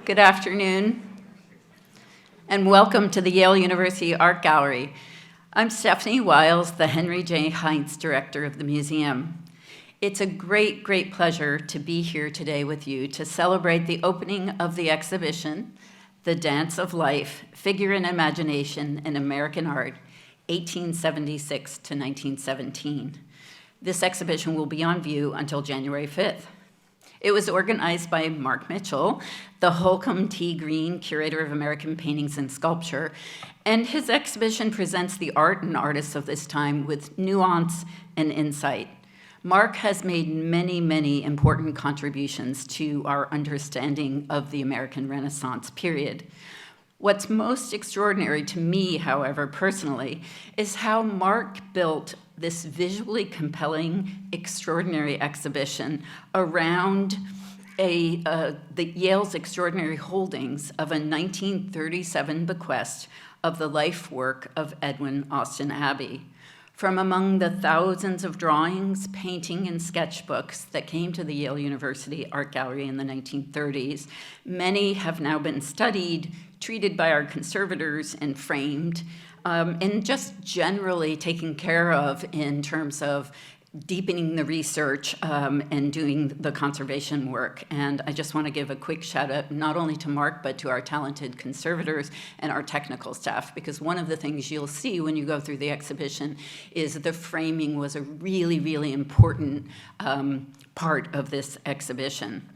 Good afternoon, and welcome to the Yale University Art Gallery. I'm Stephanie Wiles, the Henry J. Heinz Director of the museum. It's a great, great pleasure to be here today with you to celebrate the opening of the exhibition, The Dance of Life, Figure and Imagination in American Art, 1876 to 1917. This exhibition will be on view until January 5th. It was organized by Mark Mitchell, the Holcomb T. Green Curator of American Paintings and Sculpture, and his exhibition presents the art and artists of this time with nuance and insight. Mark has made many, many important contributions to our understanding of the American Renaissance period. What's most extraordinary to me, however, personally, is how Mark built this visually compelling, extraordinary exhibition around the Yale's extraordinary holdings of a 1937 bequest of the life work of Edwin Austin Abbey. From among the thousands of drawings, painting, and sketchbooks that came to the Yale University Art Gallery in the 1930s, many have now been studied, treated by our conservators, and framed, and just generally taken care of in terms of deepening the research and doing the conservation work. And I just want to give a quick shout out not only to Mark, but to our talented conservators and our technical staff, because one of the things you'll see when you go through the exhibition is the framing was a really, really important part of this exhibition.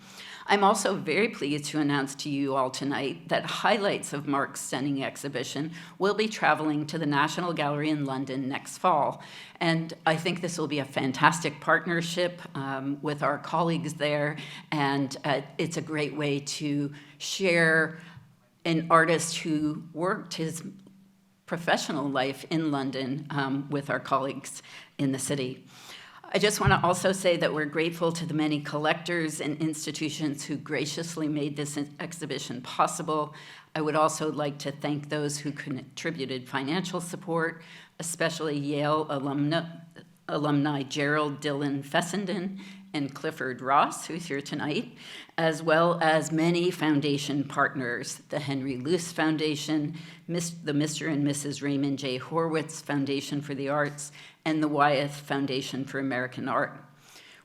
I'm also very pleased to announce to you all tonight that highlights of Mark's stunning exhibition will be traveling to the National Gallery in London next fall. And I think this will be a fantastic partnership with our colleagues there, and it's a great way to share an artist who worked his professional life in London with our colleagues in the city. I just want to also say that we're grateful to the many collectors and institutions who graciously made this exhibition possible. I would also like to thank those who contributed financial support, especially Yale alumni Gerald Dillon Fessenden and Clifford Ross, who's here tonight, as well as many foundation partners, the Henry Luce Foundation, the Mr. and Mrs. Raymond J. Horwitz Foundation for the Arts, and the Wyeth Foundation for American Art.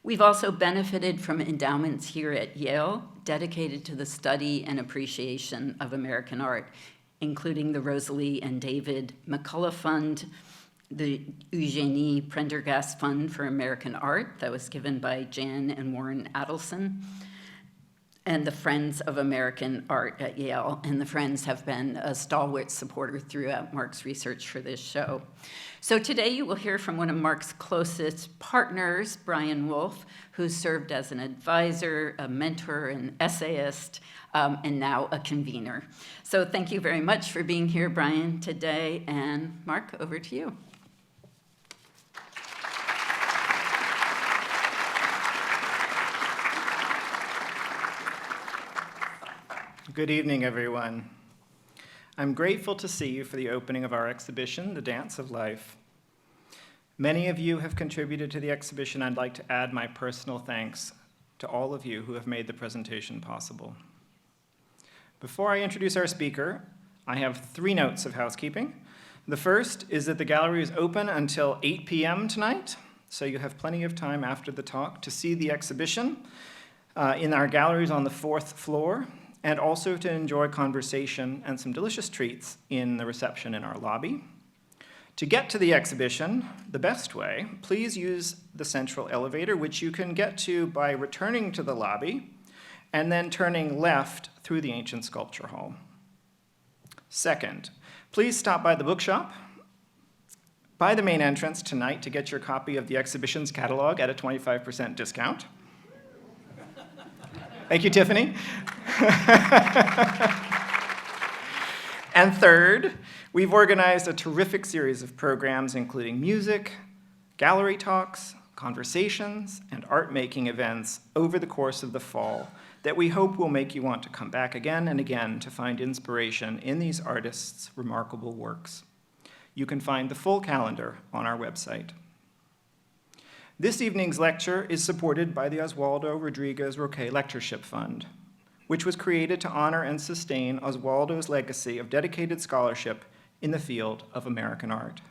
We've also benefited from endowments here at Yale dedicated to the study and appreciation of American art, including the Rosalie and David McCullough Fund, the Eugenie Prendergast Fund for American Art that was given by Jan and Warren Adelson, and the Friends of American Art at Yale. And the Friends have been a stalwart supporter throughout Mark's research for this show. So today you will hear from one of Mark's closest partners, Brian Wolf, who served as an advisor, a mentor, an essayist, and now a convener. So thank you very much for being here, Brian, today. And Mark, over to you. Good evening, everyone. I'm grateful to see you for the opening of our exhibition, The Dance of Life. Many of you have contributed to the exhibition. I'd like to add my personal thanks to all of you who have made the presentation possible. Before I introduce our speaker, I have 3 notes of housekeeping. The first is that the gallery is open until 8 p.m. tonight, so you have plenty of time after the talk to see the exhibition in our galleries on the 4th floor, and also to enjoy conversation and some delicious treats in the reception in our lobby. To get to the exhibition, the best way, please use the central elevator, which you can get to by returning to the lobby and then turning left through the ancient sculpture hall. Second, please stop by the bookshop by the main entrance tonight to get your copy of the exhibition's catalog at a 25% discount. Thank you, Tiffany. And third, we've organized a terrific series of programs including music, gallery talks, conversations, and art-making events over the course of the fall that we hope will make you want to come back again and again to find inspiration in these artists' remarkable works. You can find the full calendar on our website. This evening's lecture is supported by the Oswaldo Rodriguez Roque Lectureship Fund, which was created to honor and sustain Oswaldo's legacy of dedicated scholarship in the field of American art.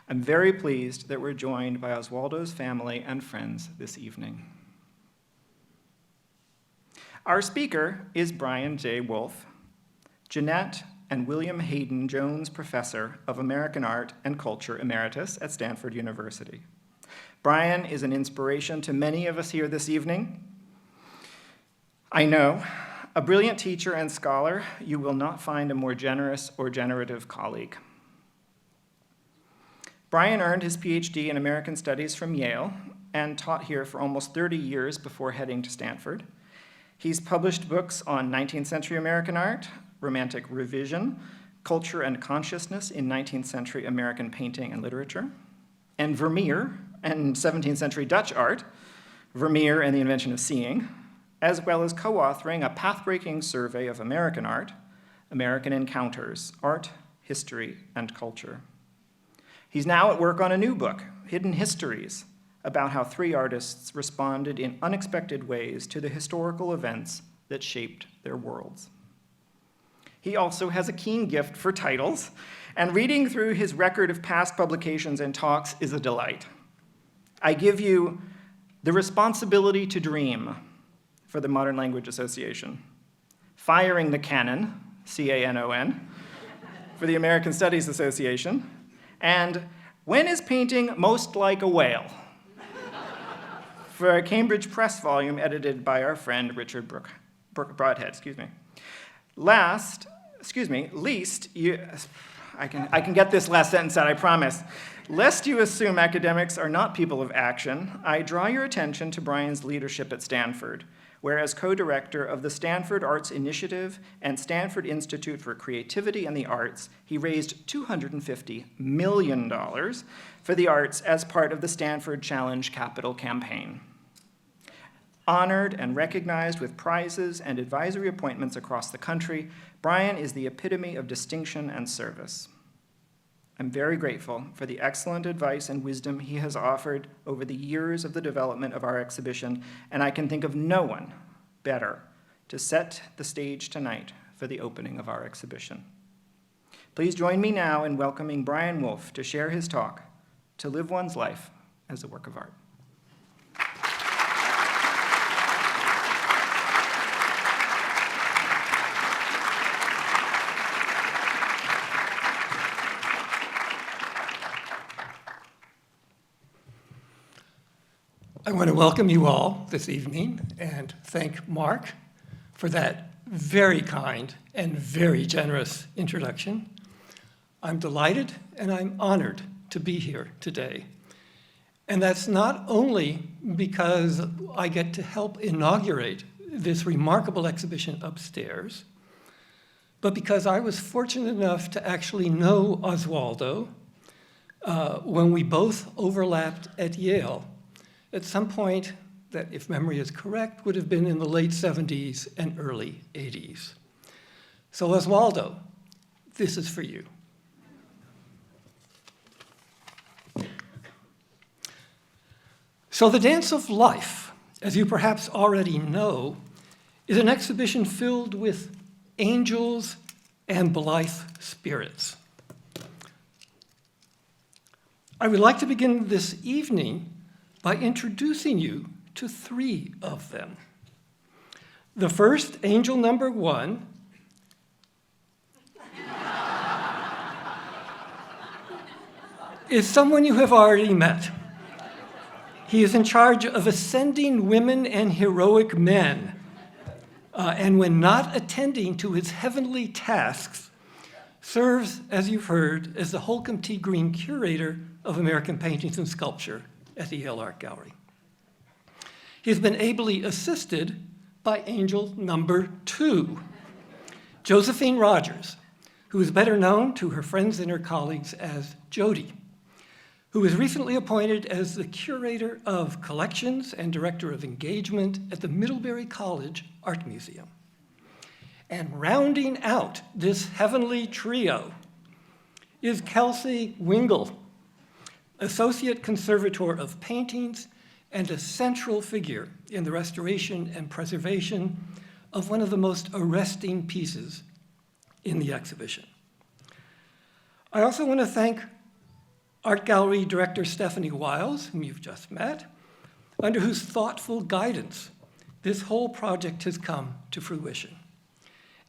I'm very pleased that we're joined by Oswaldo's family and friends this evening. Our speaker is Brian J. Wolfe, Jeanette and William Hayden Jones Professor of American Art and Culture Emeritus at Stanford University. Brian is an inspiration to many of us here this evening. I know, a brilliant teacher and scholar, you will not find a more generous or generative colleague. Brian earned his PhD in American Studies from Yale and taught here for almost 30 years before heading to Stanford. He's published books on 19th century American art, Romantic Revision, Culture and Consciousness in 19th century American Painting and Literature, and Vermeer and 17th century Dutch art, Vermeer and the Invention of Seeing, as well as co-authoring a path-breaking survey of American art, American Encounters, Art, History, and Culture. He's now at work on a new book, Hidden Histories, about how three artists responded in unexpected ways to the historical events that shaped their worlds. He also has a keen gift for titles, and reading through his record of past publications and talks is a delight. I give you The Responsibility to Dream for the Modern Language Association, Firing the Canon, C-A-N-O-N, for the American Studies Association, and When is Painting Most Like a Whale? For a Cambridge Press volume edited by our friend Richard Broadhead. I can get this last sentence out, I promise. Lest you assume academics are not people of action, I draw your attention to Brian's leadership at Stanford, where as co-director of the Stanford Arts Initiative and Stanford Institute for Creativity and the Arts, he raised $250 million for the arts as part of the Stanford Challenge Capital campaign. Honored and recognized with prizes and advisory appointments across the country, Brian is the epitome of distinction and service. I'm very grateful for the excellent advice and wisdom he has offered over the years of the development of our exhibition, and I can think of no one better to set the stage tonight for the opening of our exhibition. Please join me now in welcoming Brian Wolfe to share his talk, To Live One's Life as a Work of Art. I want to welcome you all this evening and thank Mark for that very kind and very generous introduction. I'm delighted and I'm honored to be here today. And that's not only because I get to help inaugurate this remarkable exhibition upstairs, but because I was fortunate enough to actually know Oswaldo when we both overlapped at Yale at some point that, if memory is correct, would have been in the late 70s and early 80s. So Oswaldo, this is for you. So The Dance of Life, as you perhaps already know, is an exhibition filled with angels and blithe spirits. I would like to begin this evening by introducing you to three of them. The first, angel number 1, is someone you have already met. He is in charge of ascending women and heroic men, and when not attending to his heavenly tasks, serves, as you've heard, as the Holcomb T. Green Curator of American Paintings and Sculpture at the Yale Art Gallery. He has been ably assisted by angel number 2, Josephine Rogers, who is better known to her friends and her colleagues as Jody, who was recently appointed as the Curator of Collections and Director of Engagement at the Middlebury College Art Museum. And rounding out this heavenly trio is Kelsey Wingle, Associate Conservator of Paintings and a central figure in the restoration and preservation of one of the most arresting pieces in the exhibition. I also want to thank Art Gallery Director Stephanie Wiles, whom you've just met, under whose thoughtful guidance this whole project has come to fruition,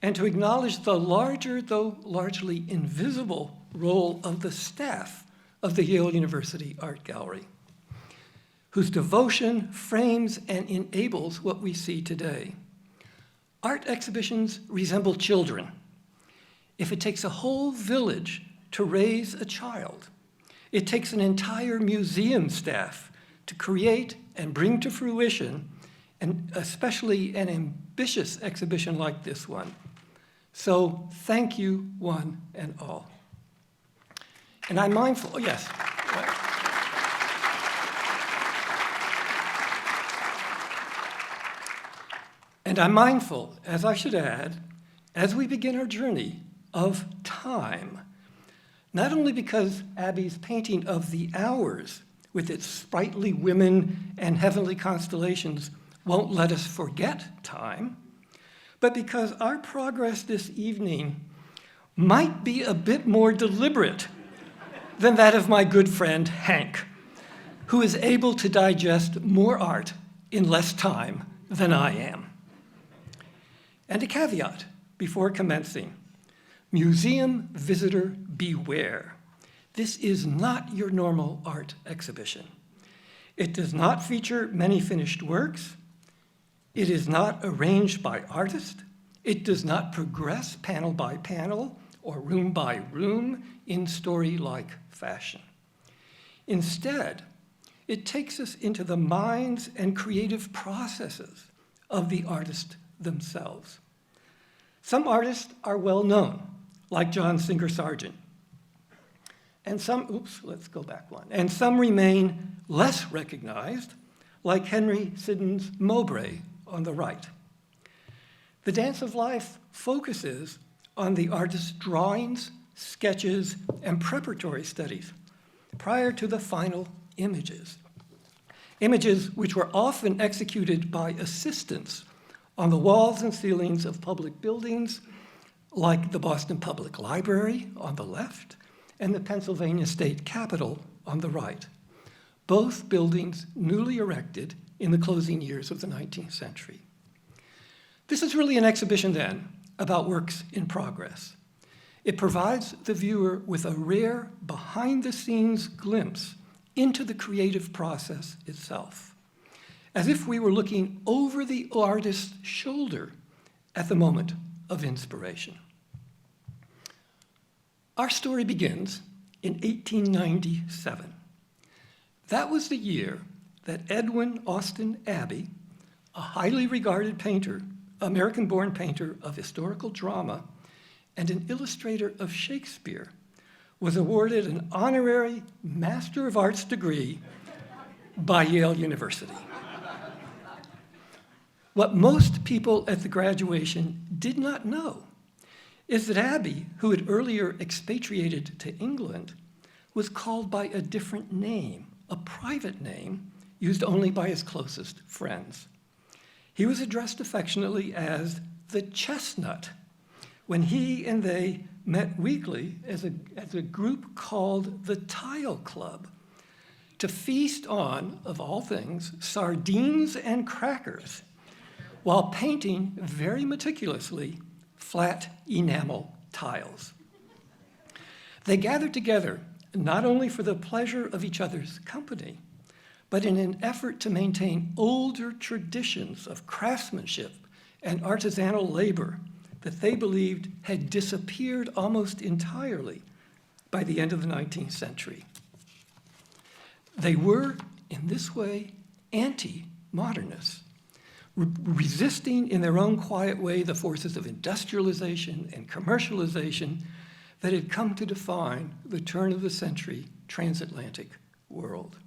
and to acknowledge the larger, though largely invisible, role of the staff of the Yale University Art Gallery, whose devotion frames and enables what we see today. Art exhibitions resemble children. If it takes a whole village to raise a child, it takes an entire museum staff to create and bring to fruition, and especially an ambitious exhibition like this one. So thank you, one and all. And I'm mindful, yes. And I'm mindful, as I should add, as we begin our journey, of time. Not only because Abby's painting of the hours, with its sprightly women and heavenly constellations, won't let us forget time, but because our progress this evening might be a bit more deliberate than that of my good friend Hank, who is able to digest more art in less time than I am. And a caveat before commencing: museum visitor beware. This is not your normal art exhibition. It does not feature many finished works. It is not arranged by artist. It does not progress panel by panel or room by room in story-like fashion. Instead, it takes us into the minds and creative processes of the artists themselves. Some artists are well known, like John Singer Sargent. And some, and some remain less recognized, like Henry Siddons Mowbray on the right. The Dance of Life focuses on the artist's drawings, sketches, and preparatory studies prior to the final images. Images which were often executed by assistants on the walls and ceilings of public buildings, like the Boston Public Library on the left and the Pennsylvania State Capitol on the right, both buildings newly erected in the closing years of the 19th century. This is really an exhibition, then, about works in progress. It provides the viewer with a rare behind-the-scenes glimpse into the creative process itself, as if we were looking over the artist's shoulder at the moment of inspiration. Our story begins in 1897. That was the year that Edwin Austin Abbey, a highly regarded painter, American-born painter of historical drama, and an illustrator of Shakespeare, was awarded an honorary Master of Arts degree by Yale University. What most people at the graduation did not know is that Abbey, who had earlier expatriated to England, was called by a different name, a private name used only by his closest friends. He was addressed affectionately as the Chestnut when he and they met weekly as a group called the Tile Club to feast on, of all things, sardines and crackers while painting very meticulously flat enamel tiles. They gathered together not only for the pleasure of each other's company, but in an effort to maintain older traditions of craftsmanship and artisanal labor that they believed had disappeared almost entirely by the end of the 19th century. They were, in this way, anti-modernists, resisting in their own quiet way the forces of industrialization and commercialization that had come to define the turn-of-the-century transatlantic world.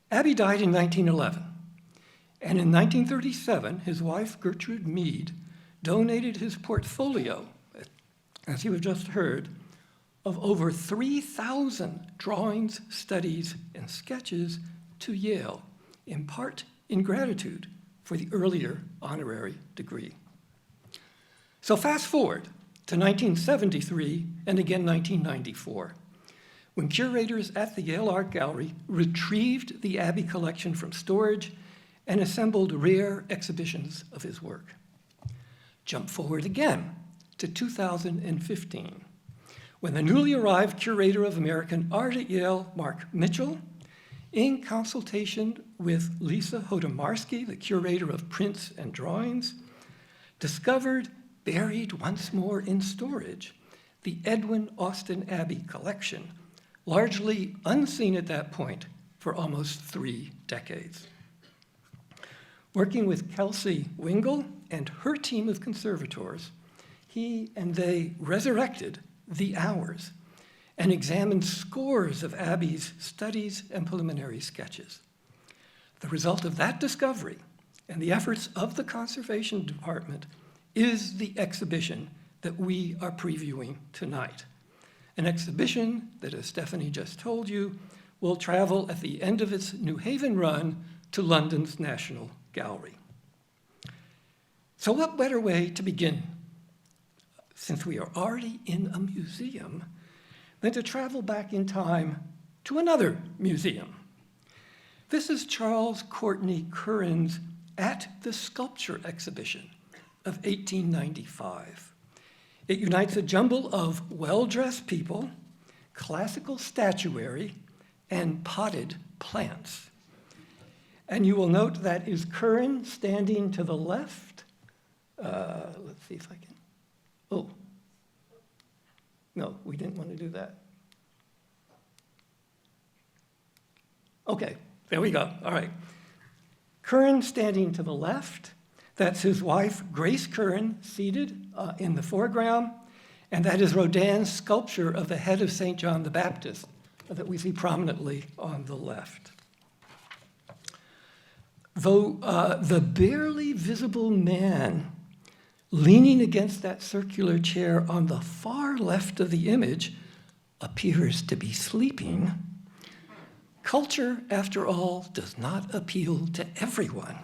Abbey died in 1911, and in 1937, his wife, Gertrude Mead, donated his portfolio, as you have just heard, of over 3,000 drawings, studies, and sketches to Yale, in part in gratitude for the earlier honorary degree. So fast forward to 1973 and again 1994, when curators at the Yale Art Gallery retrieved the Abbey collection from storage and assembled rare exhibitions of his work. Jump forward again to 2015, when the newly arrived curator of American art at Yale, Mark Mitchell, in consultation with Lisa Hodomarsky, the curator of prints and drawings, discovered, buried once more in storage, the Edwin Austin Abbey collection, largely unseen at that point for almost 3 decades. Working with Kelsey Wingle and her team of conservators, he and they resurrected the hours and examined scores of Abbey's studies and preliminary sketches. The result of that discovery and the efforts of the Conservation Department is the exhibition that we are previewing tonight. An exhibition that, as Stephanie just told you, will travel at the end of its New Haven run to London's National Gallery. So what better way to begin, since we are already in a museum, than to travel back in time to another museum? This is Charles Courtney Curran's At the Sculpture exhibition of 1895. It unites a jumble of well-dressed people, classical statuary, and potted plants. And you will note that is Curran standing to the left. Let's see if I can. Oh, no, we didn't want to do that. Okay, there we go. All right. Curran standing to the left. That's his wife, Grace Curran, seated in the foreground. And that is Rodin's sculpture of the head of St. John the Baptist that we see prominently on the left. Though the barely visible man leaning against that circular chair on the far left of the image appears to be sleeping, culture, after all, does not appeal to everyone.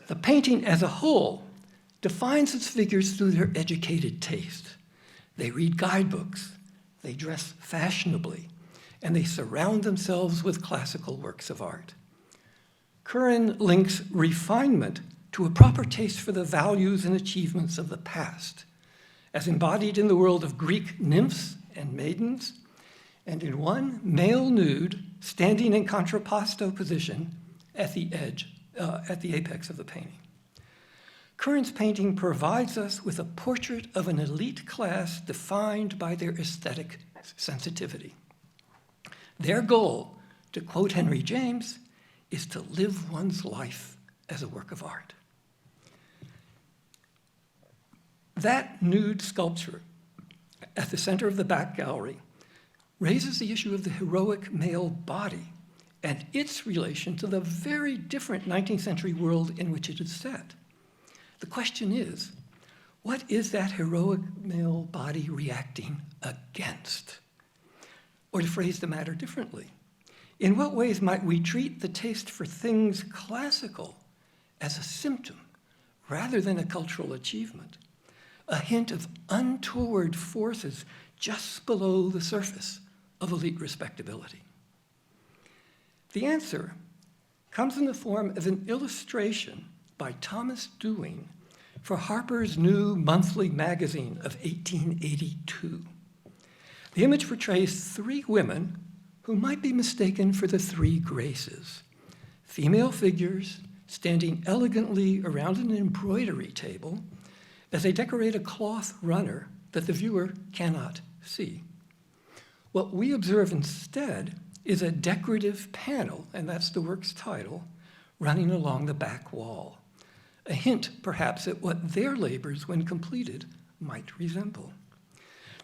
The painting as a whole defines its figures through their educated taste. They read guidebooks, they dress fashionably, and they surround themselves with classical works of art. Curran links refinement to a proper taste for the values and achievements of the past, as embodied in the world of Greek nymphs and maidens, and in one male nude standing in contrapposto position at the apex of the painting. Curran's painting provides us with a portrait of an elite class defined by their aesthetic sensitivity. Their goal, to quote Henry James, is to live one's life as a work of art. That nude sculpture at the center of the back gallery raises the issue of the heroic male body and its relation to the very different 19th century world in which it is set. The question is, what is that heroic male body reacting against? Or to phrase the matter differently, in what ways might we treat the taste for things classical as a symptom rather than a cultural achievement, a hint of untoward forces just below the surface of elite respectability? The answer comes in the form of an illustration by Thomas Dewing for Harper's New Monthly Magazine of 1882. The image portrays 3 women who might be mistaken for the 3 Graces, female figures standing elegantly around an embroidery table as they decorate a cloth runner that the viewer cannot see. What we observe instead is a decorative panel, and that's the work's title, running along the back wall, a hint perhaps at what their labors, when completed, might resemble.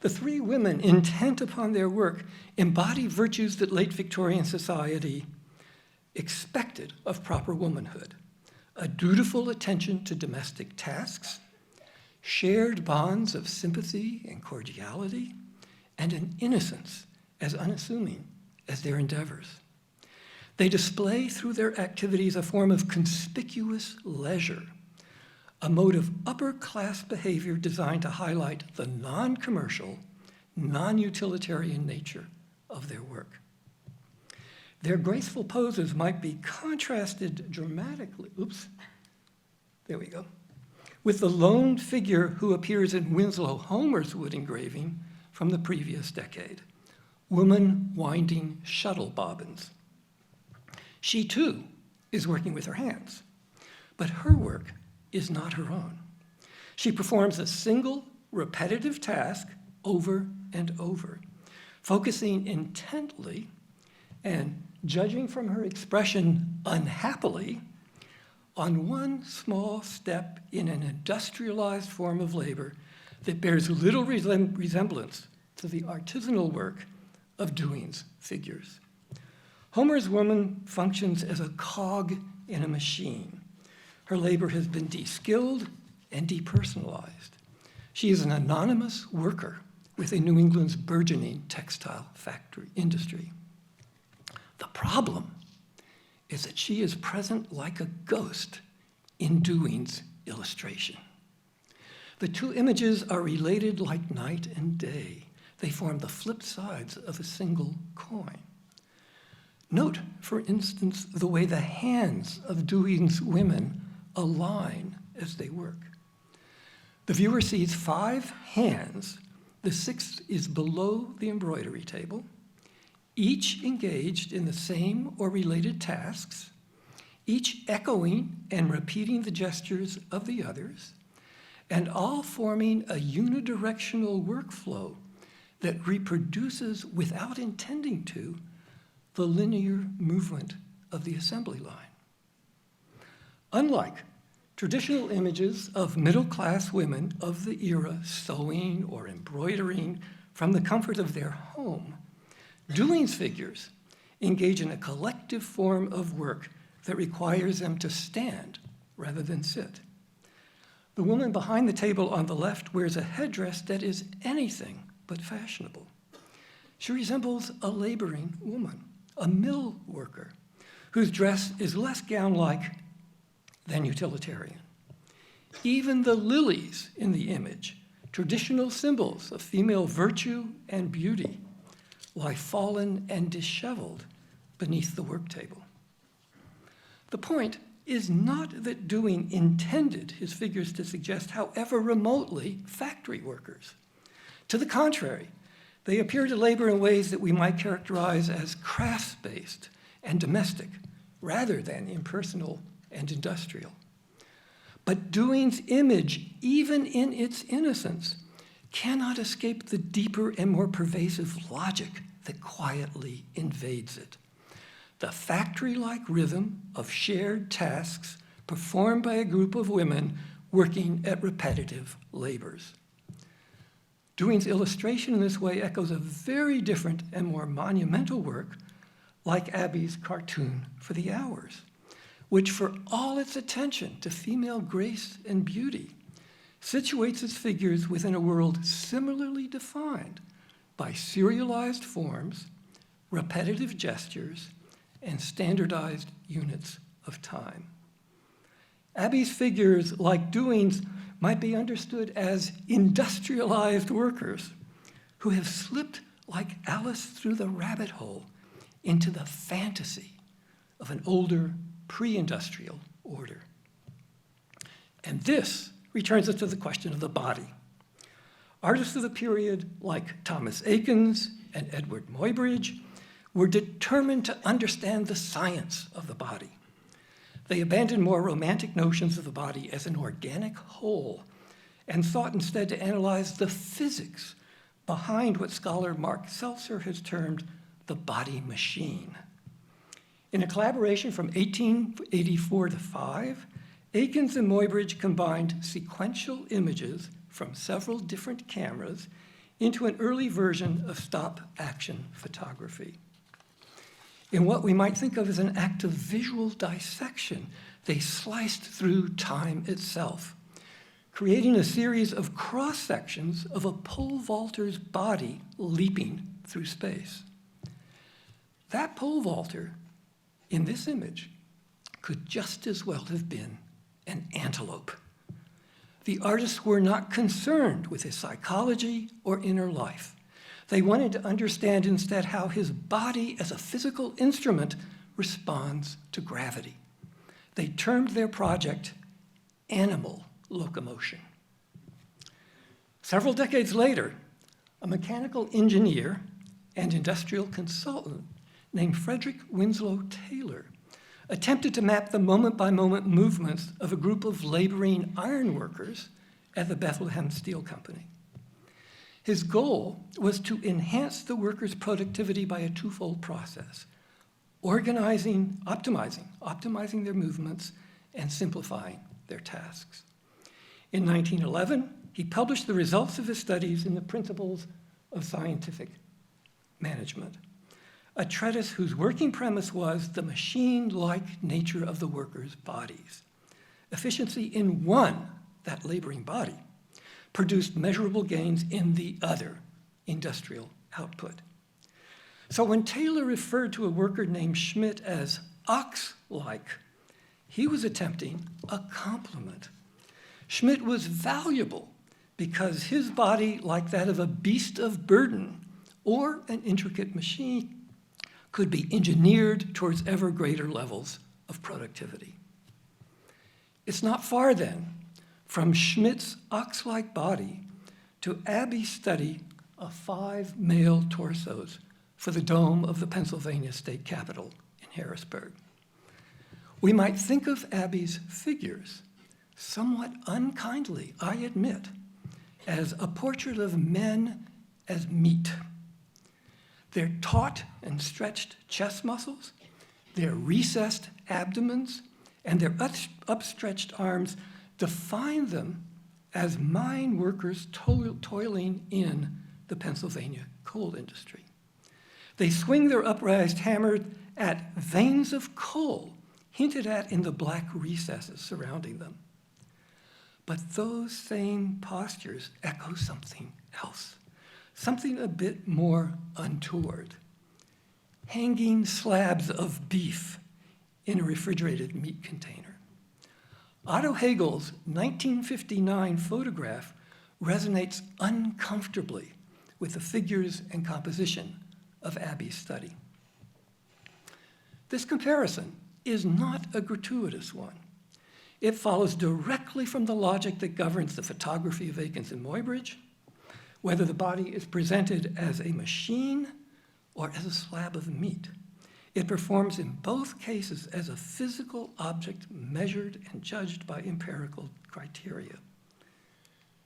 The 3 women intent upon their work embody virtues that late Victorian society expected of proper womanhood: a dutiful attention to domestic tasks, shared bonds of sympathy and cordiality, and an innocence as unassuming as their endeavors. They display through their activities a form of conspicuous leisure, a mode of upper-class behavior designed to highlight the non-commercial, non-utilitarian nature of their work. Their graceful poses might be contrasted dramatically, with the lone figure who appears in Winslow Homer's wood engraving from the previous decade, woman winding shuttle bobbins. She too is working with her hands, but her work is not her own. She performs a single repetitive task over and over, focusing intently and, judging from her expression unhappily, on one small step in an industrialized form of labor that bears little resemblance to the artisanal work of Dewey's figures. Homer's woman functions as a cog in a machine. Her labor has been de-skilled and depersonalized. She is an anonymous worker within New England's burgeoning textile factory industry. The problem is that she is present like a ghost in Dewey's illustration. The two images are related like night and day. They form the flip sides of a single coin. Note, for instance, the way the hands of Dewey's women align as they work. The viewer sees 5 hands. The 6th is below the embroidery table, each engaged in the same or related tasks, each echoing and repeating the gestures of the others, and all forming a unidirectional workflow that reproduces, without intending to, the linear movement of the assembly line. Unlike traditional images of middle-class women of the era sewing or embroidering from the comfort of their home, Dewey's figures engage in a collective form of work that requires them to stand rather than sit. The woman behind the table on the left wears a headdress that is anything but fashionable. She resembles a laboring woman, a mill worker, whose dress is less gown-like than utilitarian. Even the lilies in the image, traditional symbols of female virtue and beauty, lie fallen and disheveled beneath the work table. The point is not that Dewey intended his figures to suggest, however remotely, factory workers. To the contrary, they appear to labor in ways that we might characterize as crafts-based and domestic, rather than impersonal and industrial. But Dewey's image, even in its innocence, cannot escape the deeper and more pervasive logic that quietly invades it. The factory-like rhythm of shared tasks performed by a group of women working at repetitive labors. Dewey's illustration in this way echoes a very different and more monumental work like Abby's cartoon for the Hours, which, for all its attention to female grace and beauty, situates its figures within a world similarly defined by serialized forms, repetitive gestures, and standardized units of time. Abby's figures, like Dewey's, might be understood as industrialized workers who have slipped like Alice through the rabbit hole into the fantasy of an older, pre-industrial order. And this returns us to the question of the body. Artists of the period, like Thomas Eakins and Edward Muybridge, were determined to understand the science of the body. They abandoned more romantic notions of the body as an organic whole and sought instead to analyze the physics behind what scholar Mark Seltzer has termed the body machine. In a collaboration from 1884 to 5, Eakins and Muybridge combined sequential images from several different cameras into an early version of stop-action photography. In what we might think of as an act of visual dissection, they sliced through time itself, creating a series of cross-sections of a pole vaulter's body leaping through space. That pole vaulter in this image could just as well have been an antelope. The artists were not concerned with his psychology or inner life. They wanted to understand instead how his body as a physical instrument responds to gravity. They termed their project animal locomotion. Several decades later, a mechanical engineer and industrial consultant named Frederick Winslow Taylor attempted to map the moment-by-moment movements of a group of laboring ironworkers at the Bethlehem Steel Company. His goal was to enhance the workers' productivity by a twofold process: optimizing their movements, and simplifying their tasks. In 1911, he published the results of his studies in the Principles of Scientific Management, a treatise whose working premise was the machine-like nature of the workers' bodies. Efficiency in one, that laboring body, produced measurable gains in the other, industrial output. So when Taylor referred to a worker named Schmidt as ox-like, he was attempting a compliment. Schmidt was valuable because his body, like that of a beast of burden or an intricate machine, could be engineered towards ever greater levels of productivity. It's not far then from Schmidt's ox-like body to Abbey's study of 5 male torsos for the dome of the Pennsylvania State Capitol in Harrisburg. We might think of Abbey's figures, somewhat unkindly, I admit, as a portrait of men as meat. Their taut and stretched chest muscles, their recessed abdomens, and their upstretched arms define them as mine workers toiling in the Pennsylvania coal industry. They swing their upraised hammer at veins of coal hinted at in the black recesses surrounding them. But those same postures echo something else, something a bit more untoward. Hanging slabs of beef in a refrigerated meat container. Otto Hagel's 1959 photograph resonates uncomfortably with the figures and composition of Abbey's study. This comparison is not a gratuitous one. It follows directly from the logic that governs the photography of Akins and Muybridge, whether the body is presented as a machine or as a slab of meat. It performs in both cases as a physical object measured and judged by empirical criteria.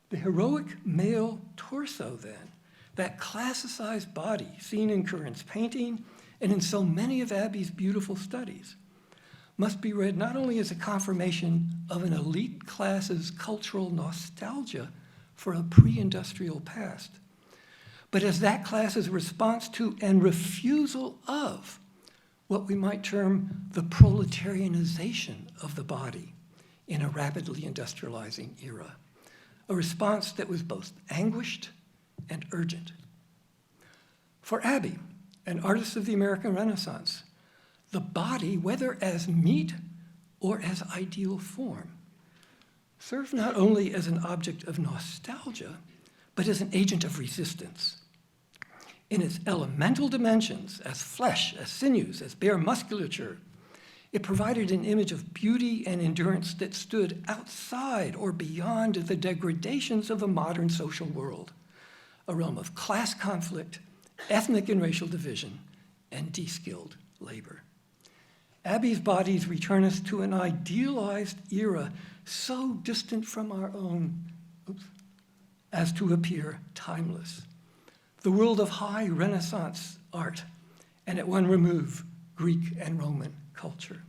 The heroic male torso, then, that classicized body seen in Curran's painting and in so many of Abbey's beautiful studies, must be read not only as a confirmation of an elite class's cultural nostalgia for a pre-industrial past, but as that class's response to and refusal of what we might term the proletarianization of the body in a rapidly industrializing era, a response that was both anguished and urgent. For Abbey, an artist of the American Renaissance, the body, whether as meat or as ideal form, served not only as an object of nostalgia, but as an agent of resistance. In its elemental dimensions, as flesh, as sinews, as bare musculature, it provided an image of beauty and endurance that stood outside or beyond the degradations of the modern social world, a realm of class conflict, ethnic and racial division, and de-skilled labor. Abbey's bodies return us to an idealized era so distant from our own as to appear timeless. The world of high Renaissance art, and at one remove, Greek and Roman culture.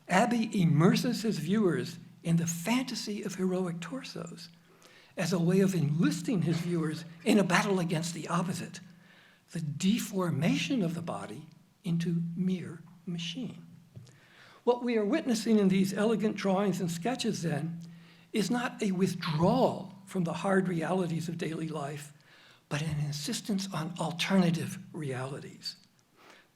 Abbey immerses his viewers in the fantasy of heroic torsos as a way of enlisting his viewers in a battle against the opposite, the deformation of the body into mere machine. What we are witnessing in these elegant drawings and sketches, then, is not a withdrawal from the hard realities of daily life, but an insistence on alternative realities.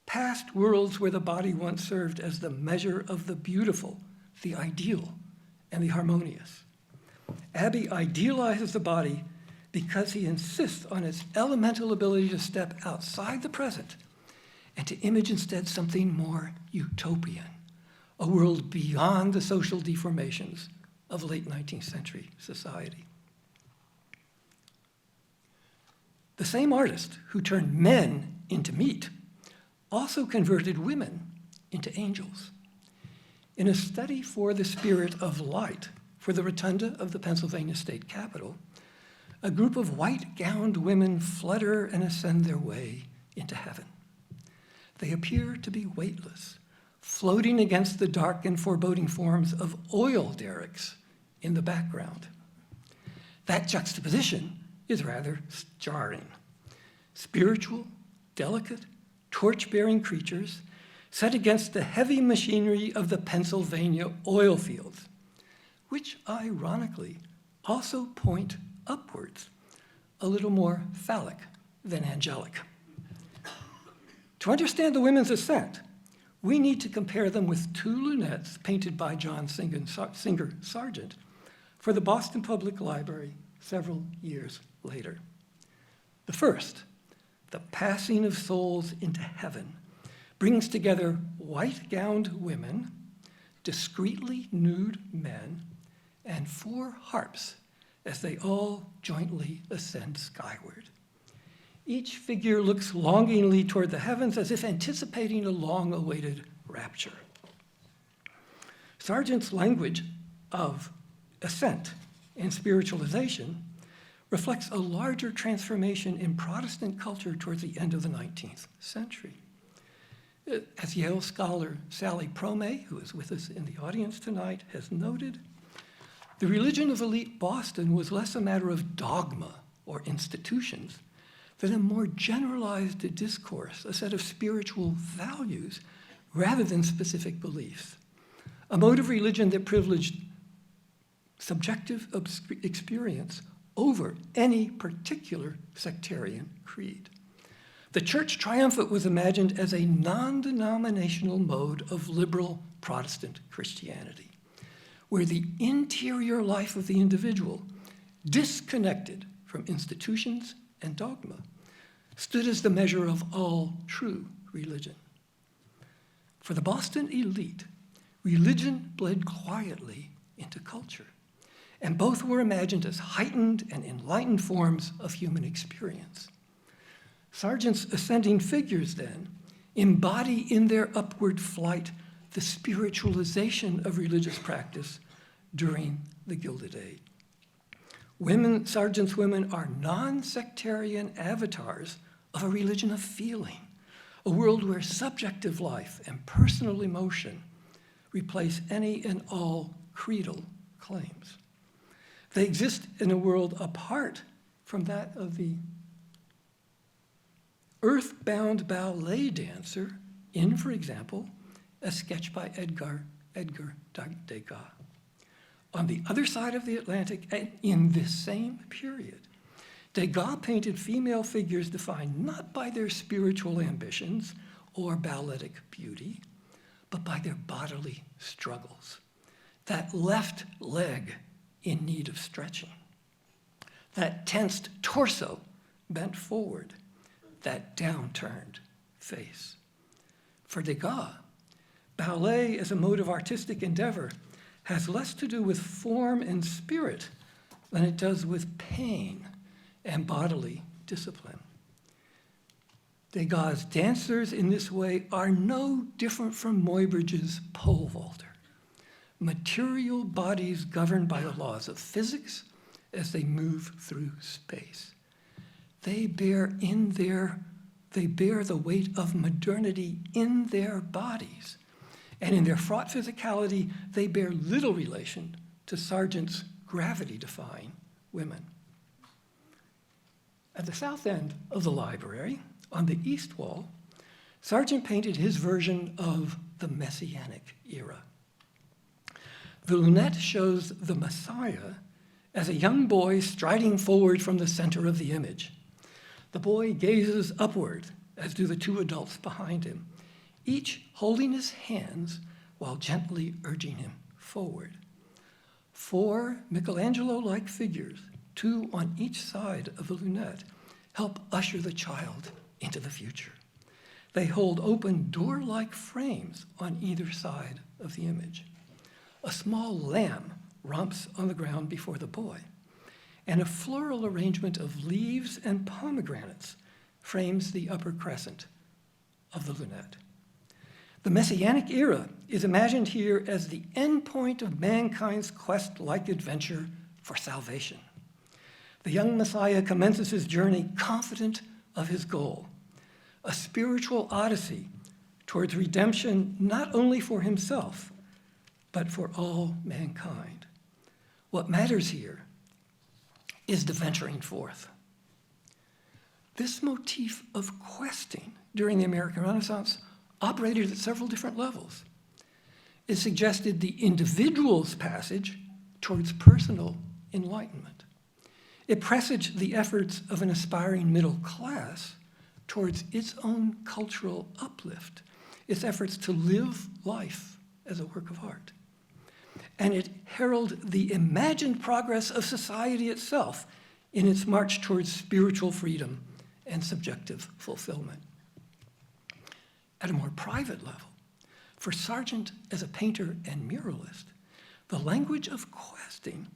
past worlds where the body once served as the measure of the beautiful, the ideal, and the harmonious. Abbey idealizes the body because he insists on its elemental ability to step outside the present and to image instead something more utopian, a world beyond the social deformations of late 19th century society. The same artist who turned men into meat also converted women into angels. In a study for the Spirit of Light for the rotunda of the Pennsylvania State Capitol, a group of white-gowned women flutter and ascend their way into heaven. They appear to be weightless, floating against the dark and foreboding forms of oil derricks in the background. That juxtaposition is rather jarring. Spiritual, delicate, torch-bearing creatures set against the heavy machinery of the Pennsylvania oil fields, which ironically also point upwards, a little more phallic than angelic. To understand the women's ascent, we need to compare them with two lunettes painted by John Singer Sargent for the Boston Public Library several years later. The first, The Passing of Souls into Heaven, brings together white-gowned women, discreetly nude men, and 4 harps as they all jointly ascend skyward. Each figure looks longingly toward the heavens as if anticipating a long-awaited rapture. Sargent's language of ascent and spiritualization reflects a larger transformation in Protestant culture towards the end of the 19th century. As Yale scholar Sally Promé, who is with us in the audience tonight, has noted, the religion of elite Boston was less a matter of dogma or institutions than a more generalized discourse, a set of spiritual values rather than specific beliefs. A mode of religion that privileged subjective experience over any particular sectarian creed. The church triumphant was imagined as a non-denominational mode of liberal Protestant Christianity, where the interior life of the individual, disconnected from institutions and dogma, stood as the measure of all true religion. For the Boston elite, religion bled quietly into culture, and both were imagined as heightened and enlightened forms of human experience. Sargent's ascending figures, then, embody in their upward flight the spiritualization of religious practice during the Gilded Age. Sargent's women are non-sectarian avatars of a religion of feeling, a world where subjective life and personal emotion replace any and all creedal claims. They exist in a world apart from that of the earthbound ballet dancer in, for example, a sketch by Edgar Degas. On the other side of the Atlantic, and in this same period, Degas painted female figures defined not by their spiritual ambitions or balletic beauty, but by their bodily struggles. That left leg in need of stretching, that tensed torso bent forward, that downturned face. For Degas, ballet as a mode of artistic endeavor has less to do with form and spirit than it does with pain and bodily discipline. Degas' dancers in this way are no different from Muybridge's pole vaulter. Material bodies governed by the laws of physics as they move through space. They bear the weight of modernity in their bodies. And in their fraught physicality, they bear little relation to Sargent's gravity-defying women. At the south end of the library, on the east wall, Sargent painted his version of the Messianic era. The lunette shows the Messiah as a young boy striding forward from the center of the image. The boy gazes upward, as do the 2 adults behind him, each holding his hands while gently urging him forward. 4 Michelangelo-like figures, 2 on each side of the lunette, help usher the child into the future. They hold open door-like frames on either side of the image. A small lamb romps on the ground before the boy, and a floral arrangement of leaves and pomegranates frames the upper crescent of the lunette. The Messianic era is imagined here as the end point of mankind's quest-like adventure for salvation. The young Messiah commences his journey confident of his goal, a spiritual odyssey towards redemption not only for himself, but for all mankind. What matters here is the venturing forth. This motif of questing during the American Renaissance operated at several different levels. It suggested the individual's passage towards personal enlightenment. It presaged the efforts of an aspiring middle class towards its own cultural uplift, its efforts to live life as a work of art. And it heralded the imagined progress of society itself in its march towards spiritual freedom and subjective fulfillment. At a more private level, for Sargent as a painter and muralist, the language of questing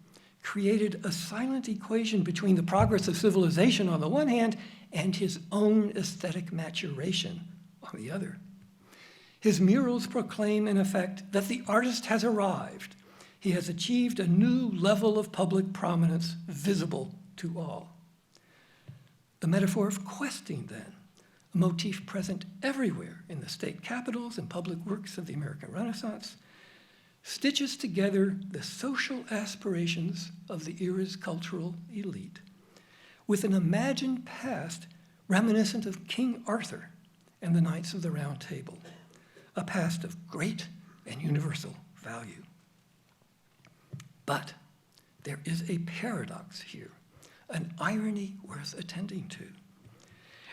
created a silent equation between the progress of civilization on the one hand and his own aesthetic maturation on the other. His murals proclaim, in effect, that the artist has arrived. He has achieved a new level of public prominence visible to all. The metaphor of questing, then, a motif present everywhere in the state capitals and public works of the American Renaissance, stitches together the social aspirations of the era's cultural elite with an imagined past reminiscent of King Arthur and the Knights of the Round Table, a past of great and universal value. But there is a paradox here, an irony worth attending to.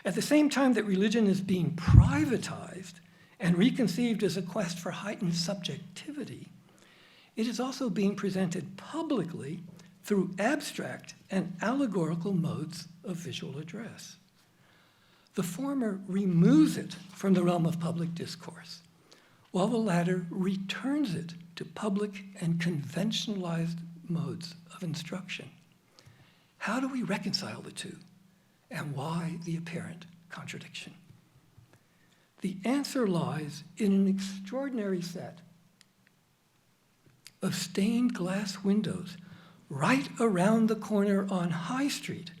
At the same time that religion is being privatized and reconceived as a quest for heightened subjectivity, it is also being presented publicly through abstract and allegorical modes of visual address. The former removes it from the realm of public discourse, while the latter returns it to public and conventionalized modes of instruction. How do we reconcile the two, and why the apparent contradiction? The answer lies in an extraordinary set of stained glass windows right around the corner on High Street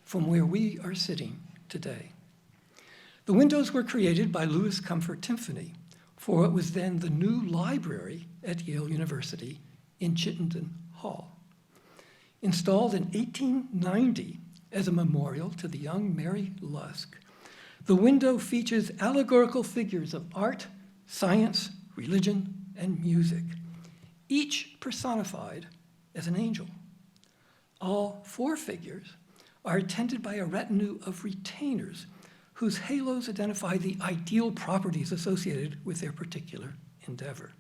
from where we are sitting today. The windows were created by Louis Comfort Timpany for what was then the new library at Yale University in Chittenden Hall. Installed in 1890 as a memorial to the young Mary Lusk, the window features allegorical figures of art, science, religion, and music, each personified as an angel. All 4 figures are attended by a retinue of retainers whose halos identify the ideal properties associated with their particular endeavor.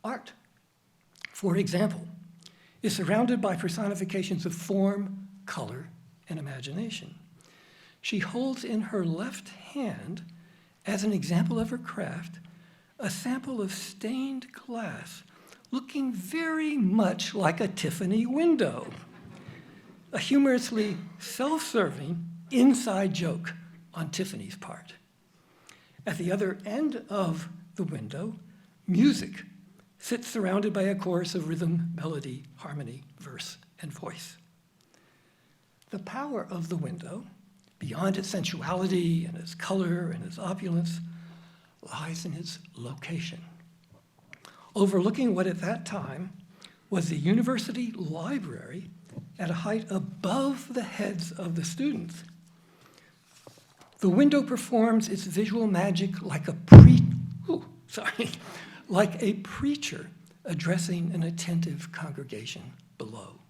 Art, for example, is surrounded by personifications of form, color, and imagination. She holds in her left hand, as an example of her craft, a sample of stained glass looking very much like a Tiffany window, a humorously self-serving inside joke on Tiffany's part. At the other end of the window, music sits surrounded by a chorus of rhythm, melody, harmony, verse, and voice. The power of the window, beyond its sensuality and its color and its opulence, lies in its location. Overlooking what at that time was the university library at a height above the heads of the students. The window performs its visual magic like a preacher addressing an attentive congregation below.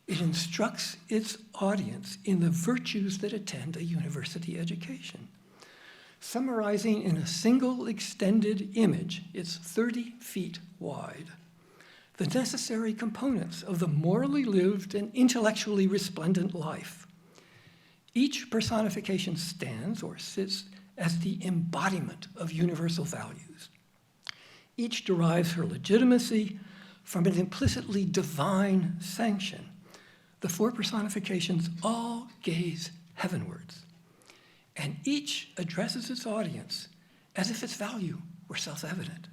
It instructs its audience in the virtues that attend a university education. summarizing in a single extended image, it's 30 feet wide, the necessary components of the morally lived and intellectually resplendent life. Each personification stands or sits as the embodiment of universal values. Each derives her legitimacy from an implicitly divine sanction. The four personifications all gaze heavenwards, and each addresses its audience as if its value were self-evident.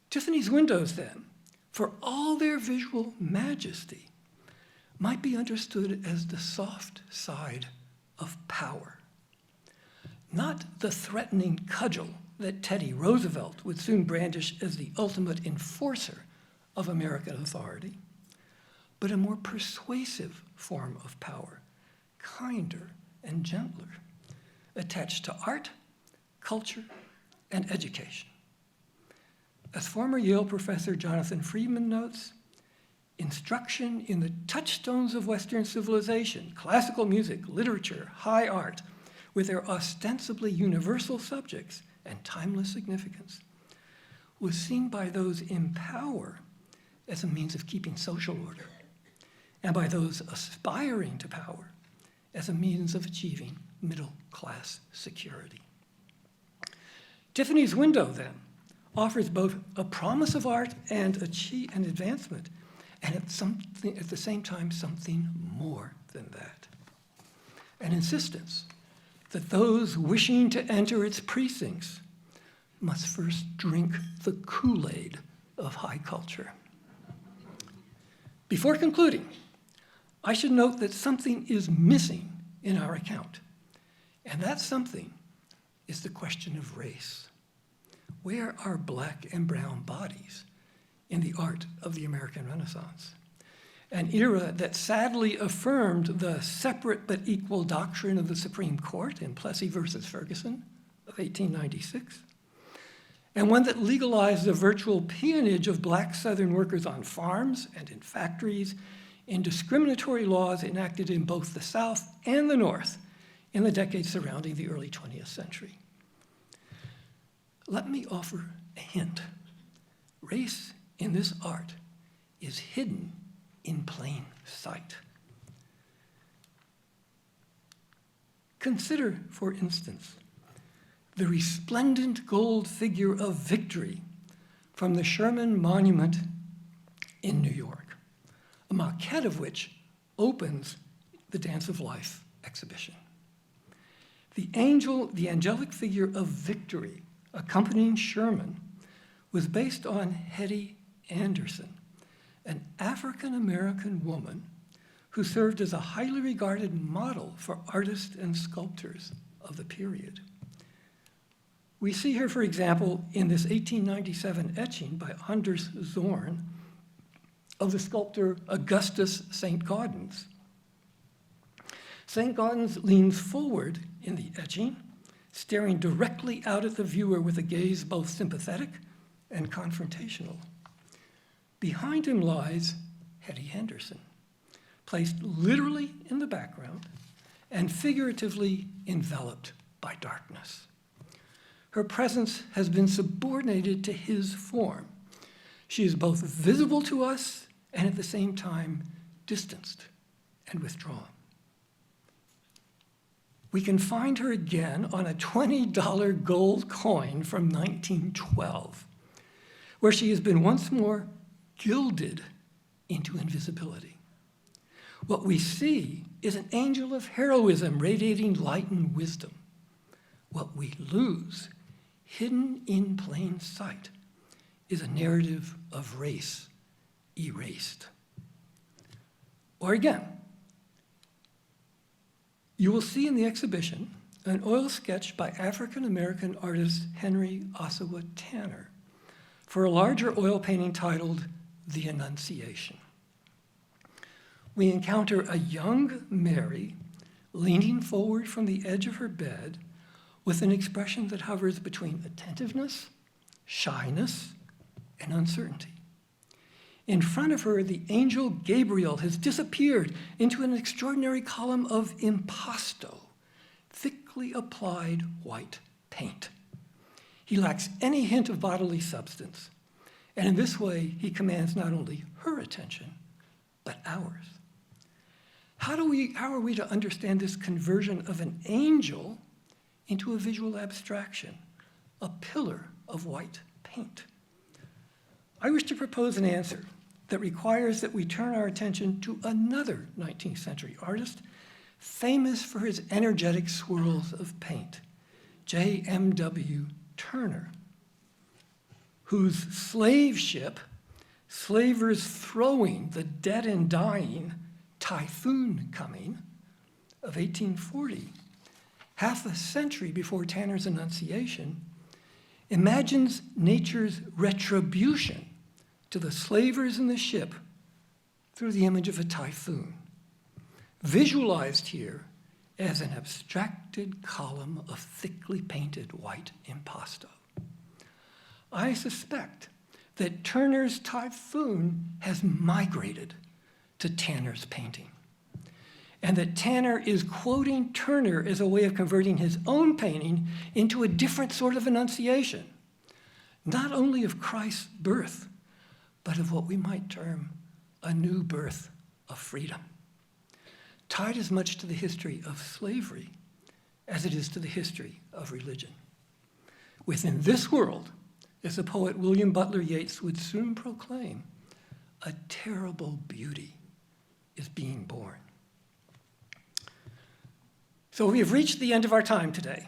Tiffany's windows, then, for all their visual majesty, might be understood as the soft side of power. Not the threatening cudgel that Teddy Roosevelt would soon brandish as the ultimate enforcer of American authority, but a more persuasive form of power, kinder and gentler, attached to art, culture, and education. As former Yale professor Jonathan Friedman notes, instruction in the touchstones of Western civilization, classical music, literature, high art, with their ostensibly universal subjects and timeless significance, was seen by those in power as a means of keeping social order, and by those aspiring to power as a means of achieving middle-class security. Tiffany's window, then, offers both a promise of art and advancement, and at the same time, something more than that. An insistence that those wishing to enter its precincts must first drink the Kool-Aid of high culture. Before concluding, I should note that something is missing in our account, and that something is the question of race. Where are black and brown bodies in the art of the American Renaissance? An era that sadly affirmed the separate but equal doctrine of the Supreme Court in Plessy versus Ferguson of 1896, and one that legalized the virtual peonage of black Southern workers on farms and in factories in discriminatory laws enacted in both the South and the North in the decades surrounding the early 20th century. Let me offer a hint. Race in this art is hidden in plain sight. Consider, for instance, the resplendent gold figure of Victory from the Sherman Monument in New York, a maquette of which opens the Dance of Life exhibition. The angelic figure of Victory accompanying Sherman was based on Hetty Anderson, an African-American woman who served as a highly regarded model for artists and sculptors of the period. We see her, for example, in this 1897 etching by Anders Zorn of the sculptor Augustus St. Gaudens. St. Gaudens leans forward in the etching, staring directly out at the viewer with a gaze both sympathetic and confrontational. Behind him lies Hetty Anderson, placed literally in the background and figuratively enveloped by darkness. Her presence has been subordinated to his form. She is both visible to us and at the same time distanced and withdrawn. We can find her again on a $20 gold coin from 1912, where she has been once more gilded into invisibility. What we see is an angel of heroism radiating light and wisdom. What we lose, hidden in plain sight, is a narrative of race erased. Or again, you will see in the exhibition an oil sketch by African-American artist Henry Ossawa Tanner for a larger oil painting titled The Annunciation. We encounter a young Mary leaning forward from the edge of her bed with an expression that hovers between attentiveness, shyness, and uncertainty. In front of her, the angel Gabriel has disappeared into an extraordinary column of impasto, thick perfectly applied white paint. He lacks any hint of bodily substance, and in this way, he commands not only her attention, but ours. How are we to understand this conversion of an angel into a visual abstraction, a pillar of white paint? I wish to propose an answer that requires that we turn our attention to another 19th century artist famous for his energetic swirls of paint, J.M.W. Turner, whose slave ship, Slavers Throwing the Dead and Dying, Typhoon Coming, of 1840, half a century before Tanner's Annunciation, imagines nature's retribution to the slavers in the ship through the image of a typhoon, visualized here as an abstracted column of thickly painted white impasto. I suspect that Turner's typhoon has migrated to Tanner's painting, and that Tanner is quoting Turner as a way of converting his own painting into a different sort of annunciation, not only of Christ's birth, but of what we might term a new birth of freedom, tied as much to the history of slavery as it is to the history of religion. Within this world, as the poet William Butler Yeats would soon proclaim, a terrible beauty is being born. So we have reached the end of our time today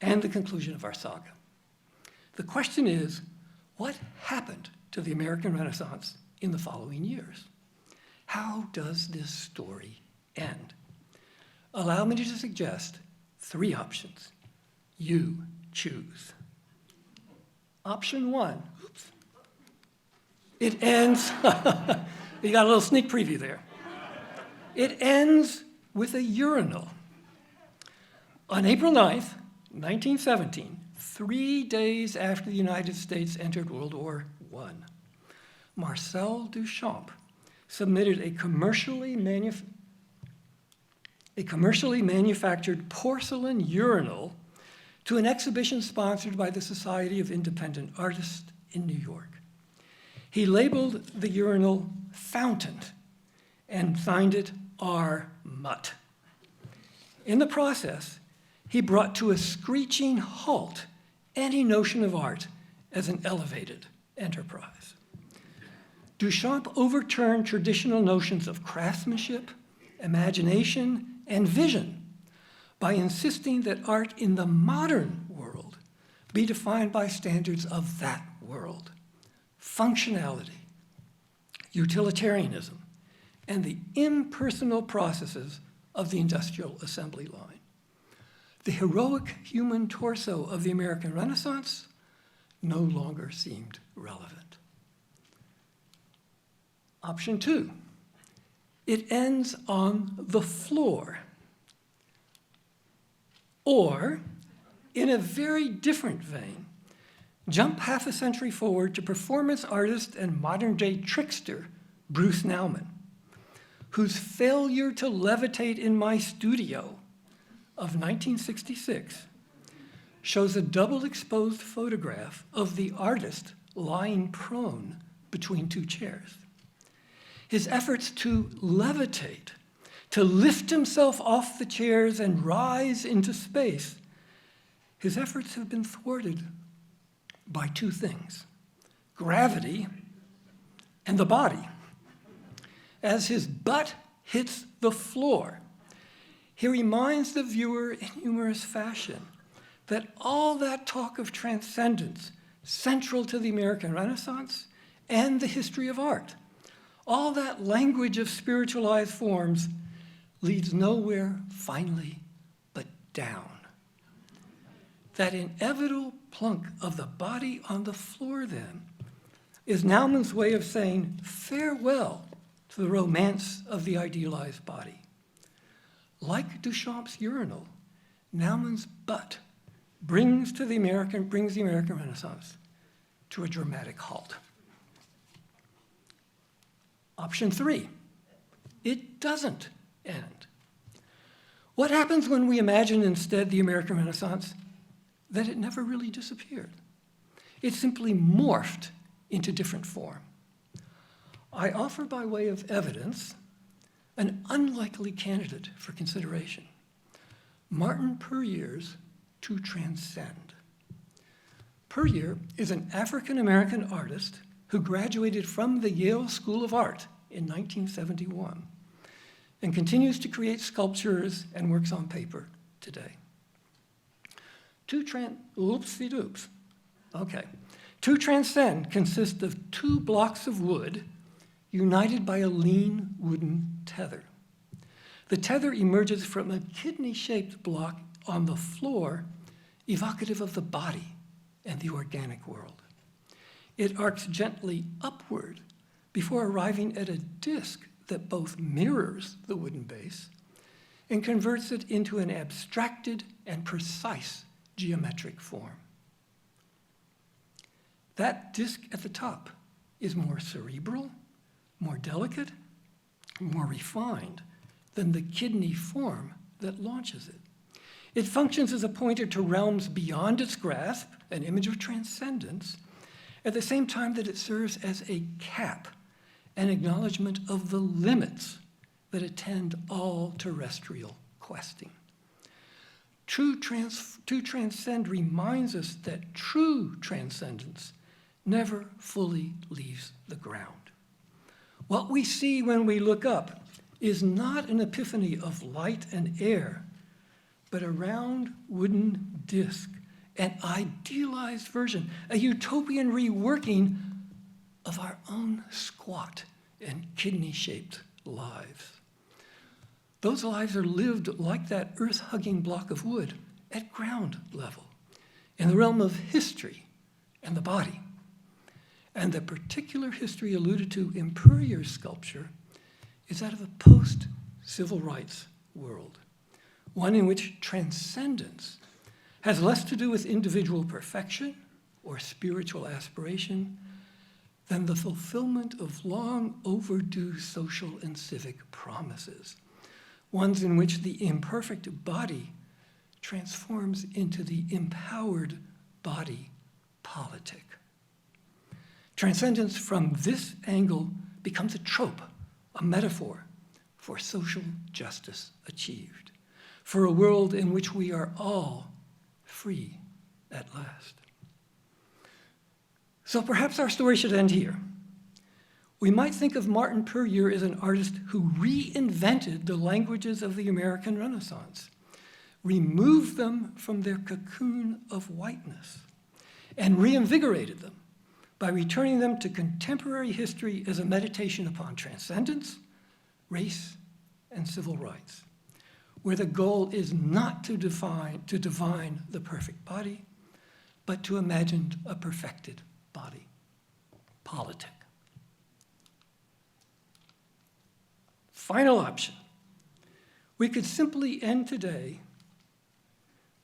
and the conclusion of our saga. The question is, what happened to the American Renaissance in the following years? How does this story end? Allow me to suggest 3 options. You choose. Option 1, oops. It ends, you got a little sneak preview there. It ends with a urinal. On April 9th, 1917, 3 days after the United States entered World War I, Marcel Duchamp submitted a commercially manufactured porcelain urinal to an exhibition sponsored by the Society of Independent Artists in New York. He labeled the urinal Fountain and signed it R. Mutt. In the process, he brought to a screeching halt any notion of art as an elevated enterprise. Duchamp overturned traditional notions of craftsmanship, imagination, and vision by insisting that art in the modern world be defined by standards of that world: functionality, utilitarianism, and the impersonal processes of the industrial assembly line. The heroic human torso of the American Renaissance no longer seemed relevant. Option 2, it ends on the floor. Or, in a very different vein, jump half a century forward to performance artist and modern-day trickster Bruce Nauman, whose failure to levitate in my studio of 1966 shows a double-exposed photograph of the artist lying prone between 2 chairs. His efforts to levitate, to lift himself off the chairs and rise into space, his efforts have been thwarted by 2 things: gravity and the body. As his butt hits the floor, he reminds the viewer in humorous fashion that all that talk of transcendence central to the American Renaissance and the history of art, all that language of spiritualized forms, leads nowhere finally but down. That inevitable plunk of the body on the floor, then, is Nauman's way of saying farewell to the romance of the idealized body. Like Duchamp's urinal, Nauman's butt brings the American Renaissance to a dramatic halt. Option 3, it doesn't end. What happens when we imagine instead the American Renaissance? That it never really disappeared. It simply morphed into different form. I offer by way of evidence an unlikely candidate for consideration, Martin Puryear's To Transcend. Puryear is an African-American artist who graduated from the Yale School of Art in 1971 and continues to create sculptures and works on paper today. To Transcend consists of 2 blocks of wood united by a lean wooden tether. The tether emerges from a kidney-shaped block on the floor, evocative of the body and the organic world. It arcs gently upward before arriving at a disc that both mirrors the wooden base and converts it into an abstracted and precise geometric form. That disc at the top is more cerebral, more delicate, more refined than the kidney form that launches it. It functions as a pointer to realms beyond its grasp, an image of transcendence, at the same time that it serves as a cap, an acknowledgement of the limits that attend all terrestrial questing. To Transcend reminds us that true transcendence never fully leaves the ground. What we see when we look up is not an epiphany of light and air, but a round wooden disc, an idealized version, a utopian reworking of our own squat and kidney-shaped lives. Those lives are lived like that earth-hugging block of wood at ground level, in the realm of history and the body. And the particular history alluded to in Puryear's sculpture is that of a post-civil rights world, one in which transcendence has less to do with individual perfection or spiritual aspiration than the fulfillment of long overdue social and civic promises, ones in which the imperfect body transforms into the empowered body politic. Transcendence from this angle becomes a trope, a metaphor for social justice achieved, for a world in which we are all free at last. So perhaps our story should end here. We might think of Martin Puryear as an artist who reinvented the languages of the American Renaissance, removed them from their cocoon of whiteness, and reinvigorated them by returning them to contemporary history as a meditation upon transcendence, race, and civil rights, where the goal is not to divine the perfect body, but to imagine a perfected body politic. Final option. We could simply end today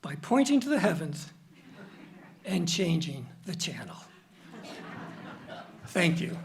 by pointing to the heavens and changing the channel. Thank you.